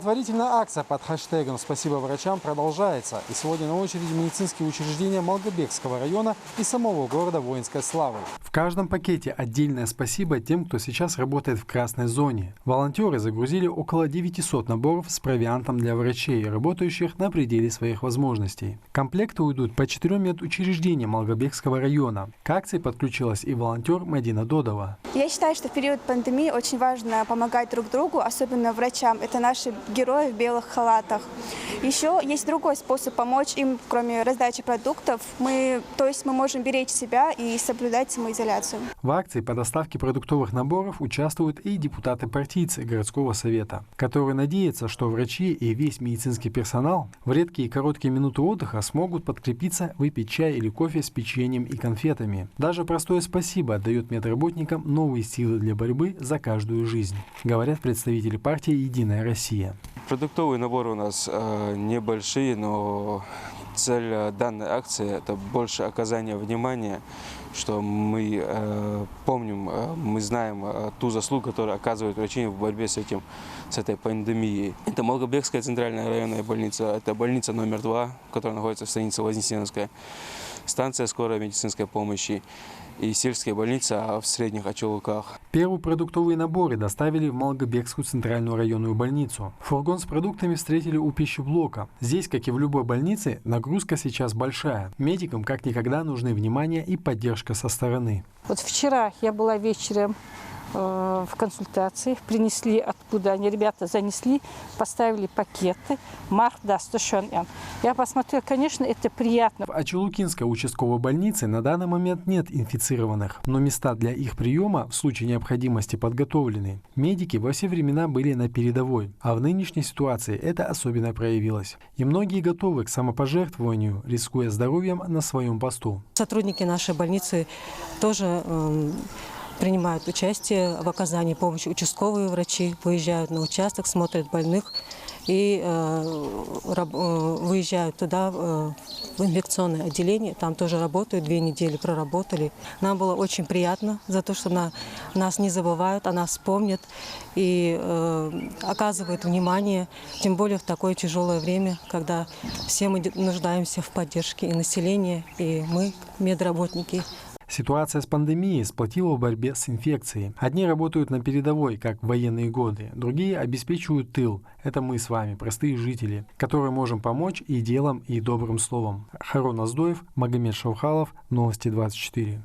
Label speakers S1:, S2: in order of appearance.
S1: Благотворительная акция под хэштегом «Спасибо врачам» продолжается. И сегодня на очереди медицинские учреждения Малгобекского района и самого города Воинской Славы. В каждом пакете отдельное спасибо тем, кто сейчас работает в красной зоне. Волонтеры загрузили около 900 наборов с провиантом для врачей, работающих на пределе своих возможностей. Комплекты уйдут по 4 медучреждениям Малгобекского района. К акции подключилась и волонтер Мадина Додова.
S2: Я считаю, что в период пандемии очень важно помогать друг другу, особенно врачам. Это наши герои в белых халатах. Еще есть другой способ помочь им, кроме раздачи продуктов. Мы можем беречь себя и соблюдать самоизоляцию.
S1: В акции по доставке продуктовых наборов участвуют и депутаты-партийцы городского совета, которые надеются, что врачи и весь медицинский персонал в редкие и короткие минуты отдыха смогут подкрепиться, выпить чай или кофе с печеньем и конфетами. Даже простое спасибо дает медработникам новые силы для борьбы за каждую жизнь, говорят представители партии «Единая Россия».
S3: Продуктовые наборы у нас небольшие, но цель данной акции – это больше оказание внимания, что мы помним, мы знаем ту заслугу, которую оказывают врачи в борьбе с этой пандемией. Это Малгобекская центральная районная больница, это больница номер 2, которая находится в станице Вознесеновская, станция скорой медицинской помощи и сельская больница в Средних Очелуках.
S1: Первые продуктовые наборы доставили в Малгобекскую центральную районную больницу. Фургон с продуктами встретили у пищеблока. Здесь, как и в любой больнице, нагрузка сейчас большая. Медикам как никогда нужны внимание и поддержка со стороны.
S4: Вот вчера я была вечером в консультации, принесли откуда они, ребята занесли, поставили пакеты, марк Дастушон. Я посмотрела, конечно, это приятно.
S1: В Очелукинской участковой больнице на данный момент нет инфицированных, но места для их приема в случае необходимости подготовлены. Медики во все времена были на передовой, а в нынешней ситуации это особенно проявилось. И многие готовы к самопожертвованию, рискуя здоровьем на своем посту.
S5: Сотрудники нашей больницы тоже принимают участие в оказании помощи. Участковые врачи выезжают на участок, смотрят больных и выезжают туда, в инфекционное отделение. Там тоже работают, 2 недели проработали. Нам было очень приятно за то, что нас не забывают, о нас помнят и оказывают внимание, тем более в такое тяжелое время, когда все мы нуждаемся в поддержке и населения, и мы, медработники.
S1: Ситуация с пандемией сплотила в борьбе с инфекцией. Одни работают на передовой, как в военные годы, другие обеспечивают тыл. Это мы с вами, простые жители, которые можем помочь и делом, и добрым словом. Харон Аздоев, Магомед Шаухалов, Новости 24.